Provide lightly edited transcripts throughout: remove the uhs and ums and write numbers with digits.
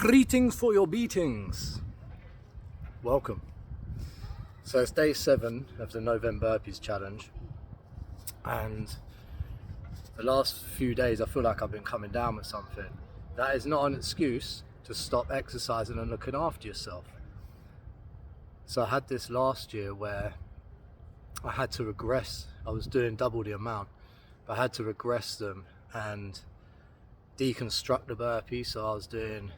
Greetings for your beatings. Welcome. So it's day 7 of the NovemBurpees challenge, and the last few days I feel like I've been coming down with something. That is not an excuse to stop exercising and looking after yourself. So I had this last year where I had to regress. I was doing double the amount, but I had to regress them and deconstruct the burpee. So I was doing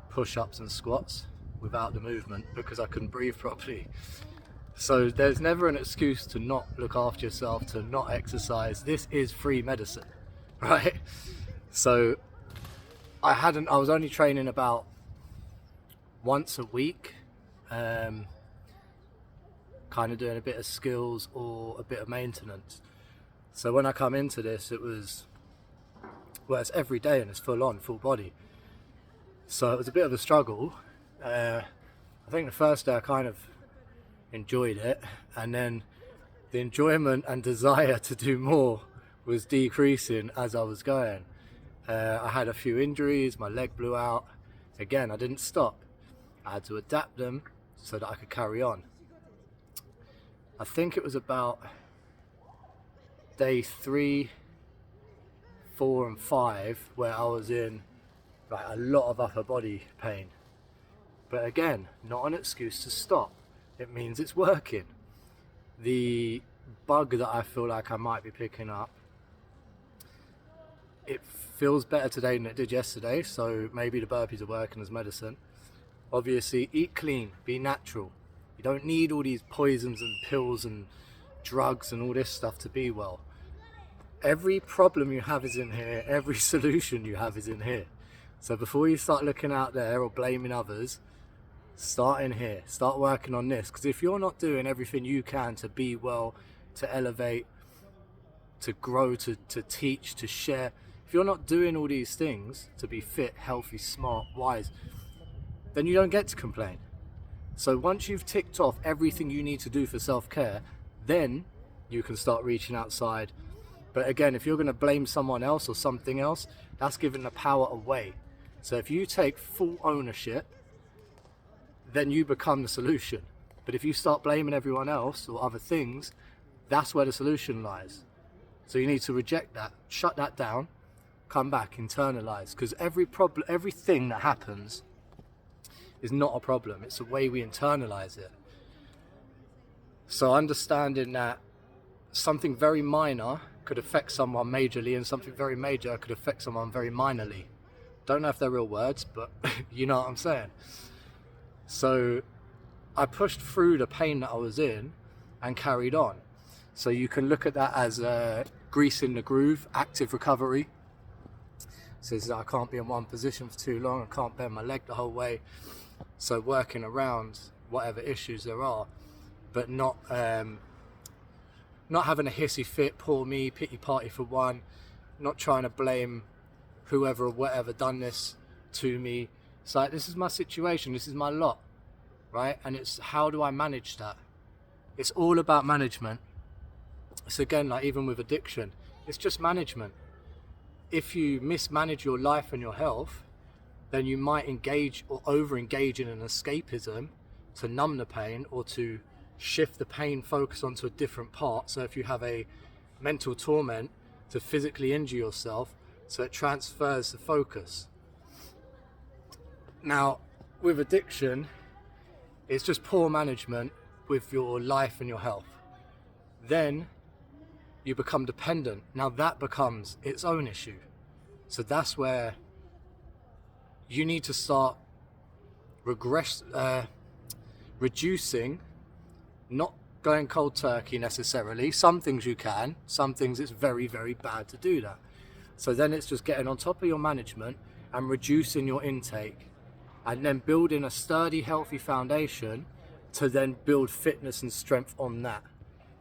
push-ups and squats without the movement because I couldn't breathe properly. So there's never an excuse to not look after yourself, to not exercise. This is free medicine, right? So I was only training about once a week, kind of doing a bit of skills or a bit of maintenance. So when I come into this, it's every day and it's full on, full body. So it was a bit of a struggle. I think the first day I kind of enjoyed it, and then the enjoyment and desire to do more was decreasing as I was going. I had a few injuries, my leg blew out. Again, I didn't stop. I had to adapt them so that I could carry on. I think it was about day 3, 4 and 5 where I was in like a lot of upper body pain. But again, not an excuse to stop. It means it's working. The bug that I feel like I might be picking up, it feels better today than it did yesterday, so maybe the burpees are working as medicine. Obviously, eat clean, be natural. You don't need all these poisons and pills and drugs and all this stuff to be well. Every problem you have is in here, every solution you have is in here. So before you start looking out there or blaming others, start in here, start working on this. Because if you're not doing everything you can to be well, to elevate, to grow, to teach, to share, if you're not doing all these things to be fit, healthy, smart, wise, then you don't get to complain. So once you've ticked off everything you need to do for self-care, then you can start reaching outside. But again, if you're going to blame someone else or something else, that's giving the power away. So if you take full ownership, then you become the solution. But if you start blaming everyone else or other things, that's where the solution lies. So you need to reject that, shut that down, come back, internalize. Because everything that happens is not a problem. It's the way we internalize it. So understanding that something very minor could affect someone majorly, and something very major could affect someone very minorly. Don't know if they're real words, but you know what I'm saying. So I pushed through the pain that I was in and carried on. So you can look at that as greasing the groove, active recovery. Says that I can't be in one position for too long, I can't bend my leg the whole way. So working around whatever issues there are, but not having a hissy fit, poor me, pity party for one, not trying to blame whoever or whatever done this to me. It's like, this is my situation, this is my lot, right? And it's how do I manage that? It's all about management. So again, like even with addiction, it's just management. If you mismanage your life and your health, then you might engage or over-engage in an escapism to numb the pain or to shift the pain focus onto a different part. So if you have a mental torment, to physically injure yourself, so it transfers the focus. Now, with addiction, it's just poor management with your life and your health. Then you become dependent. Now that becomes its own issue. So that's where you need to start reducing, not going cold turkey necessarily. Some things you can, some things it's very, very bad to do that. So then it's just getting on top of your management and reducing your intake, and then building a sturdy, healthy foundation to then build fitness and strength on that.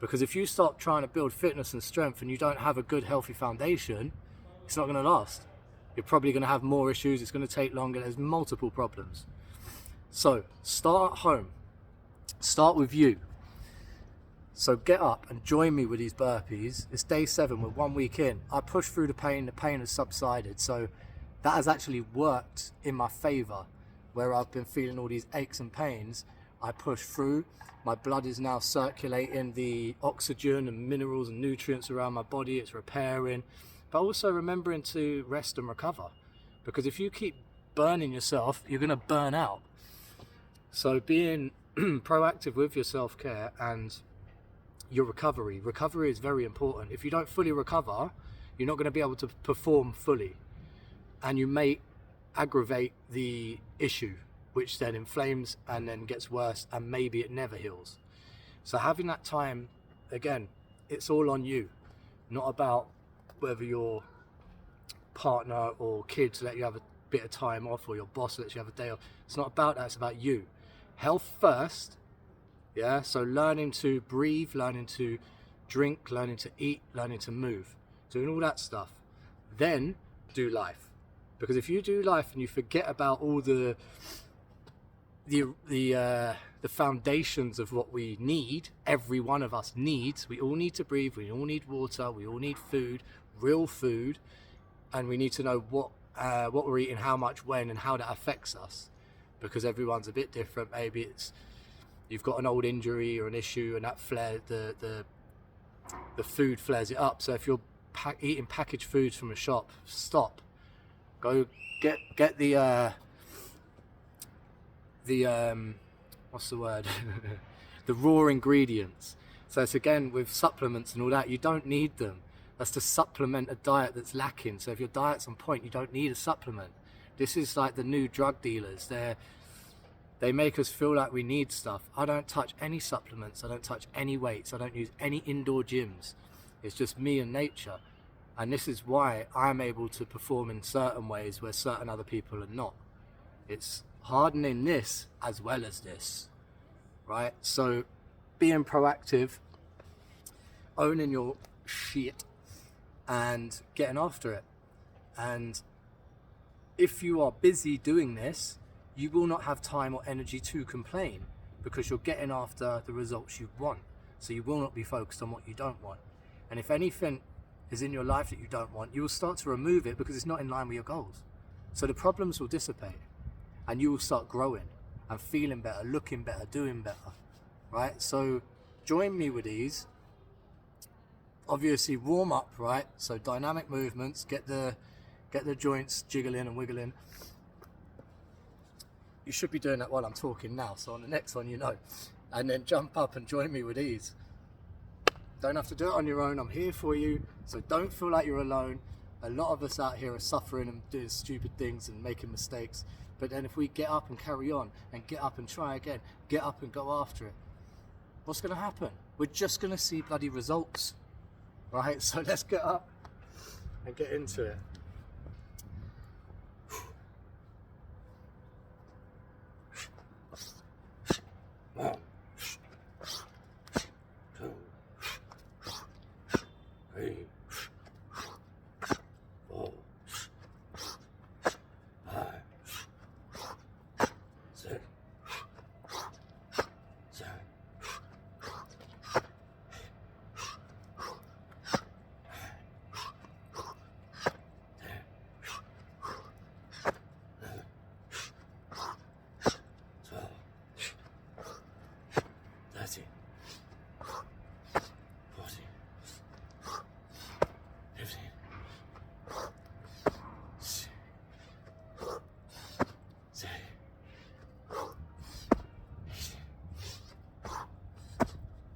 Because if you start trying to build fitness and strength and you don't have a good, healthy foundation, it's not going to last. You're probably going to have more issues, it's going to take longer, there's multiple problems. So start at home, start with you. So get up and join me with these burpees. It's day 7, we're 1 week in. I pushed through the pain has subsided. So that has actually worked in my favor. Where I've been feeling all these aches and pains, I push through. My blood is now circulating the oxygen and minerals and nutrients around my body. It's repairing, but also remembering to rest and recover, because if you keep burning yourself, you're going to burn out. So being proactive with your self-care and your recovery is very important. If you don't fully recover, you're not going to be able to perform fully, and you may aggravate the issue, which then inflames and then gets worse, and maybe it never heals. So having that time, again, it's all on you. Not about whether your partner or kids let you have a bit of time off, or your boss lets you have a day off. It's not about that, it's about you. Health first, yeah? So learning to breathe, learning to drink, learning to eat, learning to move, doing all that stuff. Then do life. Because if you do life and you forget about all the foundations of what we need, every one of us needs, we all need to breathe, we all need water, we all need food, real food, and we need to know what we're eating, how much, when, and how that affects us, because everyone's a bit different. Maybe it's you've got an old injury or an issue, and that the food flares it up. So if you're eating packaged foods from a shop, stop. Go get the what's the word? The raw ingredients. So it's again with supplements and all that, you don't need them. That's to supplement a diet that's lacking. So if your diet's on point, you don't need a supplement. This is like the new drug dealers. They make us feel like we need stuff. I don't touch any supplements. I don't touch any weights. I don't use any indoor gyms. It's just me and nature. And this is why I'm able to perform in certain ways where certain other people are not. It's hardening this as well as this, right? So being proactive, owning your shit, and getting after it. And if you are busy doing this, you will not have time or energy to complain, because you're getting after the results you want. So you will not be focused on what you don't want. And if anything is in your life that you don't want, you will start to remove it because it's not in line with your goals. So the problems will dissipate, and you will start growing and feeling better, looking better, doing better, right? So join me with these. Obviously warm up, right? So dynamic movements, get the joints jiggling and wiggling. You should be doing that while I'm talking now, so on the next one, you know. And then jump up and join me with these. Don't have to do it on your own. I'm here for you, so don't feel like you're alone. A lot of us out here are suffering and doing stupid things and making mistakes. But then if we get up and carry on, and get up and try again, get up and go after it, what's going to happen? We're just going to see bloody results, right? So let's get up and get into it. One, 2, 3, 4, 5, 6, 7, 13, 14, 15, 16,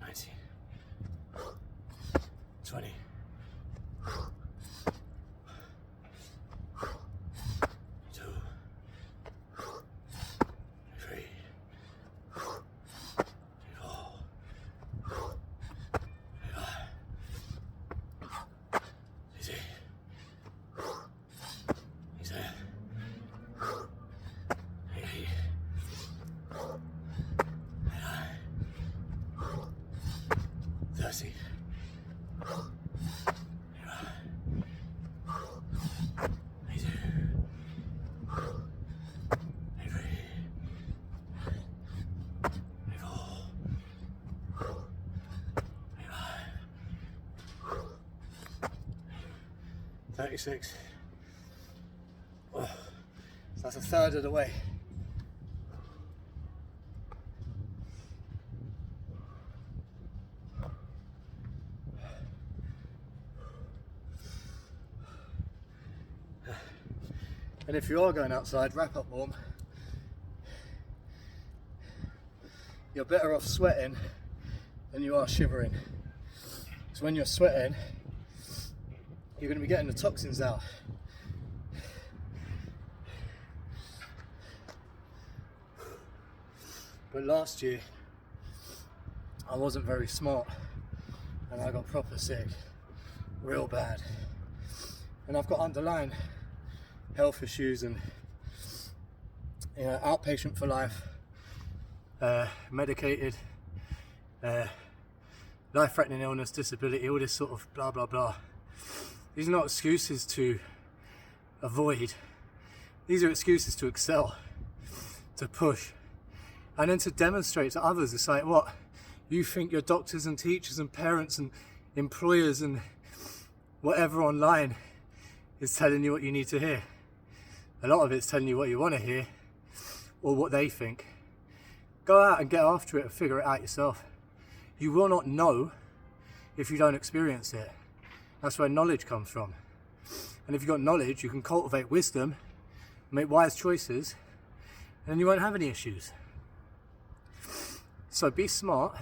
19, 20, 2, 3, 30, 36. Oh. That's a third of the way. And if you are going outside, wrap up warm. You're better off sweating than you are shivering. So when you're sweating, you're going to be getting the toxins out. But last year, I wasn't very smart and I got proper sick, real bad. And I've got underlying health issues and outpatient for life, medicated, life-threatening illness, disability, all this sort of blah blah blah. These are not excuses to avoid. These are excuses to excel, to push, and then to demonstrate to others. It's like, what, you think your doctors and teachers and parents and employers and whatever online is telling you what you need to hear. A lot of it's telling you what you want to hear or what they think. Go out and get after it and figure it out yourself. You will not know if you don't experience it. That's where knowledge comes from. And if you've got knowledge, you can cultivate wisdom, make wise choices, and then you won't have any issues. So be smart,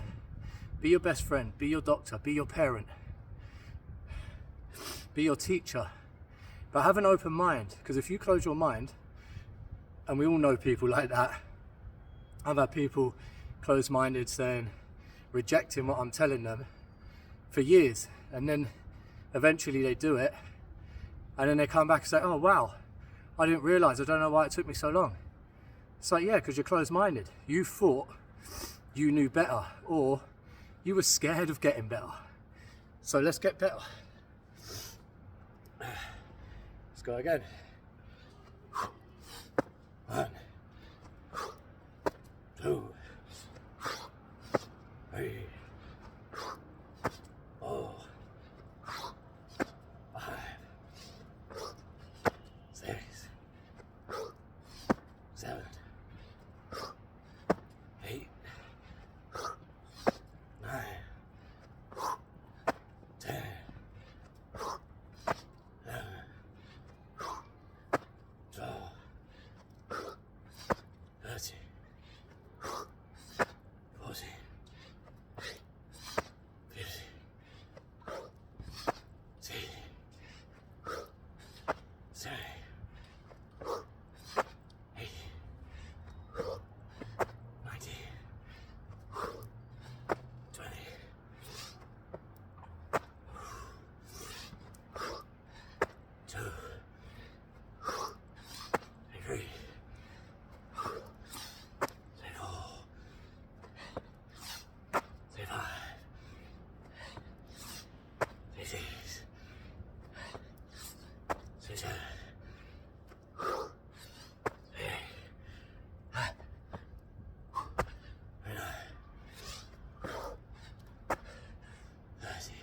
be your best friend, be your doctor, be your parent, be your teacher. But have an open mind, because if you close your mind, and we all know people like that, I've had people close-minded saying, rejecting what I'm telling them for years, and then eventually they do it, and then they come back and say, oh wow, I didn't realise, I don't know why it took me so long. It's like, yeah, because you're closed-minded. You thought you knew better, or you were scared of getting better. So let's get better. Let's go again. 1, 2, 3, 4, 5, 6, 7, 8, 9, 10, 11, 12, 13, 14, 15, 16, 17, 18, 19, 20, 2, 3, 4, 5, 6, 7, 8, 9, 30.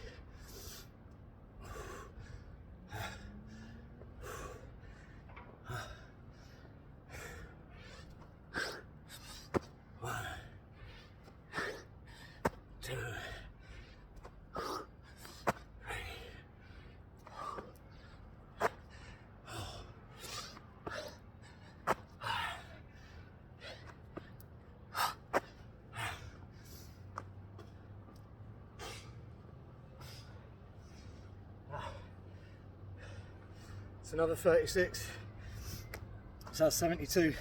One, 2, 3, 4, 5. It's another 36. So that's 72.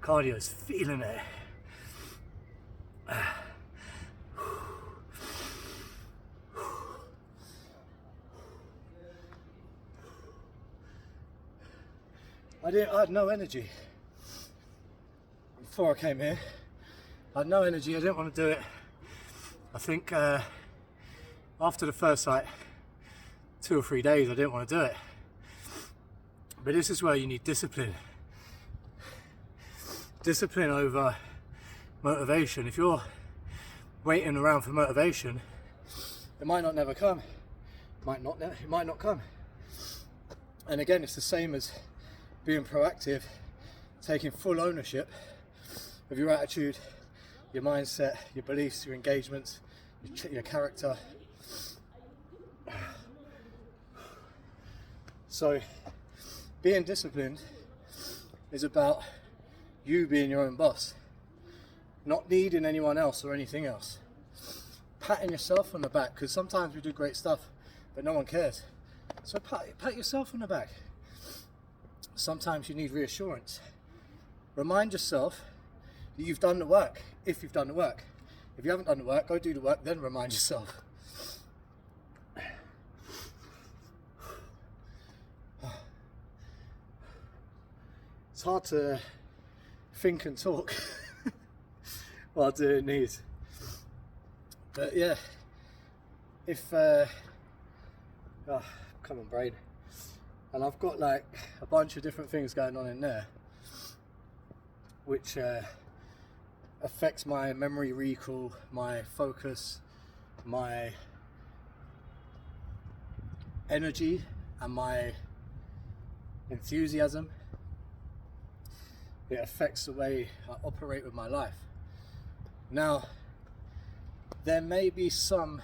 Cardio's feeling it. I had no energy before I came here. I had no energy, I didn't want to do it. I think after the first 2 or 3 days I didn't want to do it. But this is where you need discipline. Discipline over motivation. If you're waiting around for motivation, it might not never come. It might not come. And again, it's the same as being proactive, taking full ownership of your attitude, your mindset, your beliefs, your engagements, your character. So being disciplined is about you being your own boss, not needing anyone else or anything else. Patting yourself on the back, because sometimes we do great stuff but no one cares. So pat yourself on the back. Sometimes you need reassurance. Remind yourself that you've done the work, if you've done the work. If you haven't done the work, go do the work, then remind yourself. It's hard to think and talk while doing these. But yeah, if, come on brain. And I've got like a bunch of different things going on in there, which affects my memory recall, my focus, my energy and my enthusiasm. It affects the way I operate with my life. Now, there may be some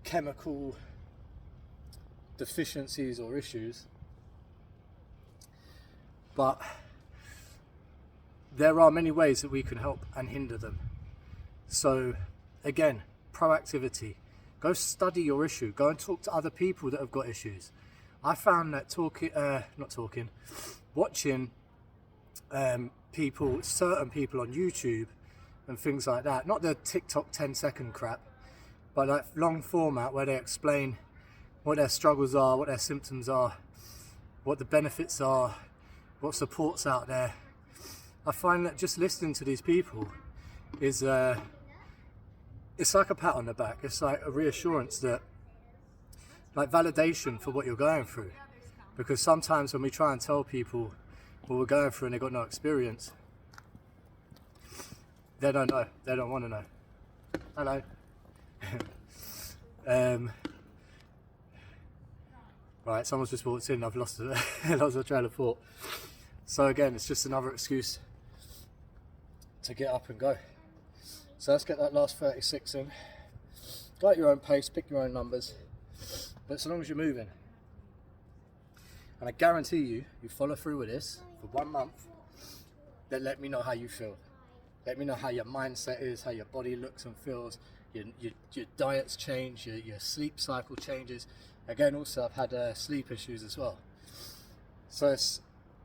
chemical deficiencies or issues, but there are many ways that we can help and hinder them. So again, proactivity. Go study your issue. Go and talk to other people that have got issues. I found that watching certain people on YouTube and things like that, not the TikTok 10-second crap, but like long format where they explain what their struggles are, what their symptoms are, what the benefits are, what support's out there. I find that just listening to these people is it's like a pat on the back. It's like a reassurance, that like validation for what you're going through. Because sometimes when we try and tell people what we're going through and they've got no experience, they don't know, they don't want to know. Hello. Right, someone's just walked in, I've lost a train of thought. So again, it's just another excuse to get up and go. So let's get that last 36 in. Go at your own pace, pick your own numbers, but so long as you're moving. And I guarantee you follow through with this for 1 month, then let me know how you feel. Let me know how your mindset is, how your body looks and feels, your diets change, your sleep cycle changes. Again, also I've had sleep issues as well. So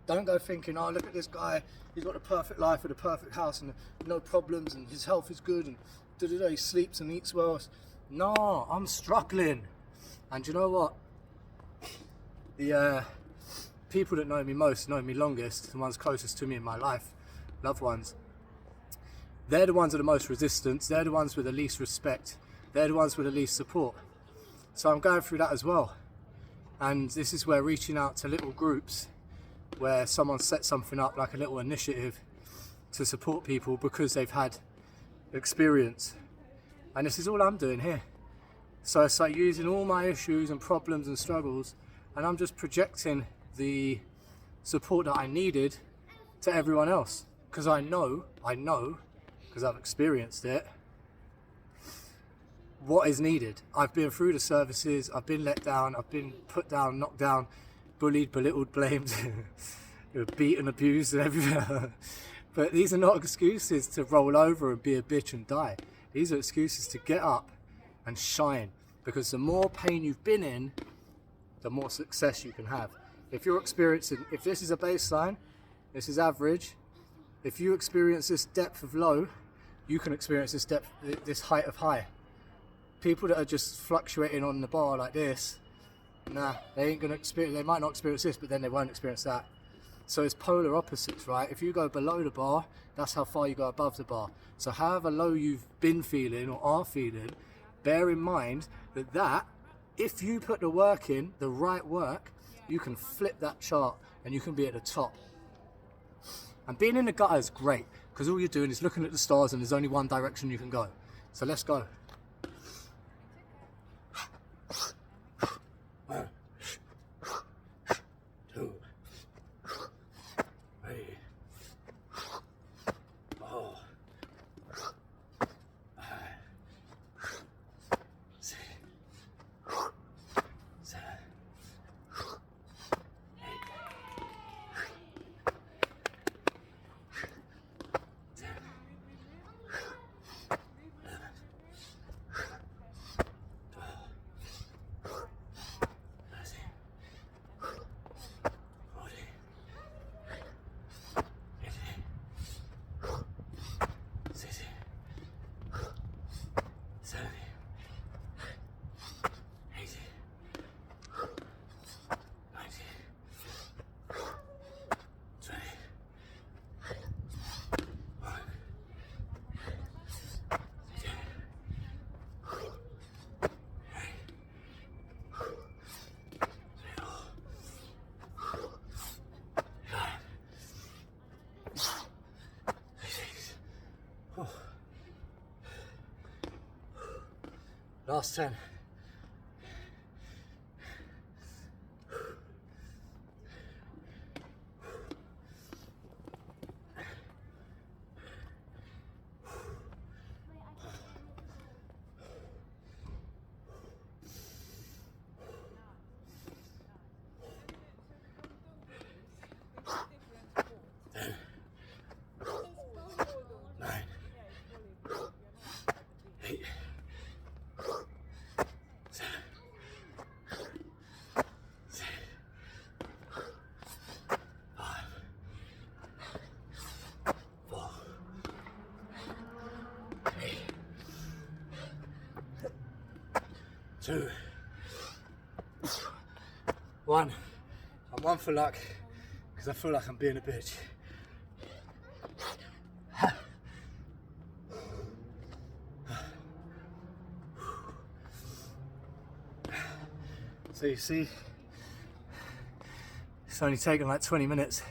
don't go thinking, oh, look at this guy, he's got a perfect life with a perfect house and no problems and his health is good and he sleeps and eats well. No, I'm struggling. And you know what? The people that know me most, know me longest, the ones closest to me in my life, loved ones, they're the ones with the most resistance, they're the ones with the least respect, they're the ones with the least support. So I'm going through that as well. And this is where reaching out to little groups where someone sets something up, like a little initiative to support people because they've had experience. And this is all I'm doing here. So it's like using all my issues and problems and struggles, and I'm just projecting the support that I needed to everyone else. Because I know, because I've experienced it, what is needed. I've been through the services, I've been let down, I've been put down, knocked down, bullied, belittled, blamed, beaten, abused and everything. But these are not excuses to roll over and be a bitch and die. These are excuses to get up and shine, because the more pain you've been in, the more success you can have. If you're experiencing, if this is a baseline, this is average, if you experience this depth of low, you can experience this depth, this height of high. People that are just fluctuating on the bar like this, nah, they ain't gonna experience, they might not experience this, but then they won't experience that. So it's polar opposites, right? If you go below the bar, that's how far you go above the bar. So however low you've been feeling or are feeling, bear in mind that if you put the work in, the right work, you can flip that chart and you can be at the top. And being in the gutter is great, because all you're doing is looking at the stars and there's only one direction you can go. So let's go. Last 10. Two, one. I'm one for luck because I feel like I'm being a bitch. So you see, it's only taken like 20 minutes.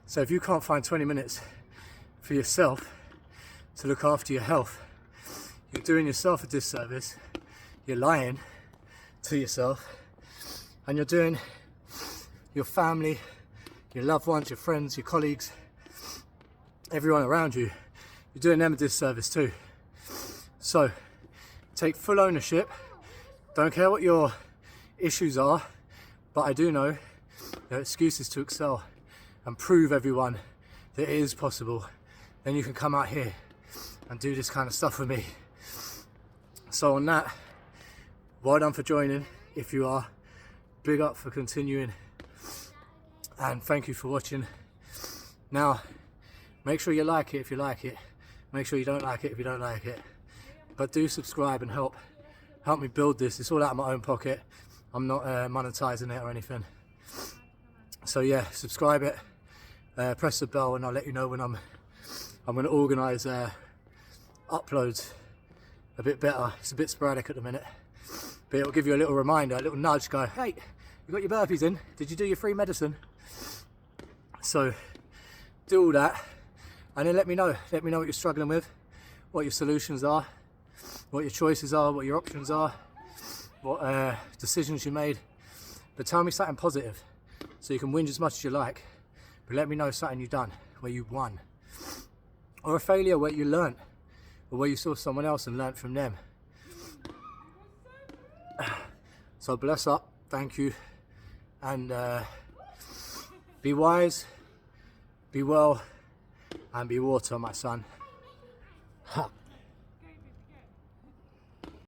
So if you can't find 20 minutes for yourself to look after your health, you're doing yourself a disservice, you're lying to yourself, and you're doing your family, your loved ones, your friends, your colleagues, everyone around you, you're doing them a disservice too. So take full ownership. Don't care what your issues are, but I do know there are excuses to excel and prove everyone that it is possible. Then you can come out here and do this kind of stuff with me. So on that, well done for joining. If you are, big up for continuing, and thank you for watching. Now, make sure you like it if you like it. Make sure you don't like it if you don't like it. But do subscribe and help me build this. It's all out of my own pocket. I'm not monetizing it or anything. So yeah, subscribe it, press the bell, and I'll let you know when I'm going to organize uploads a bit better. It's a bit sporadic at the minute, but it'll give you a little reminder, a little nudge, go, hey, you got your burpees in? Did you do your free medicine? So do all that, and then let me know what you're struggling with, what your solutions are, what your choices are, what your options are, what decisions you made. But tell me something positive, so you can whinge as much as you like, but let me know something you've done where you won, or a failure where you learnt, or where you saw someone else and learnt from them. So bless up, thank you, and be wise, be well, and be water, my son. Ha.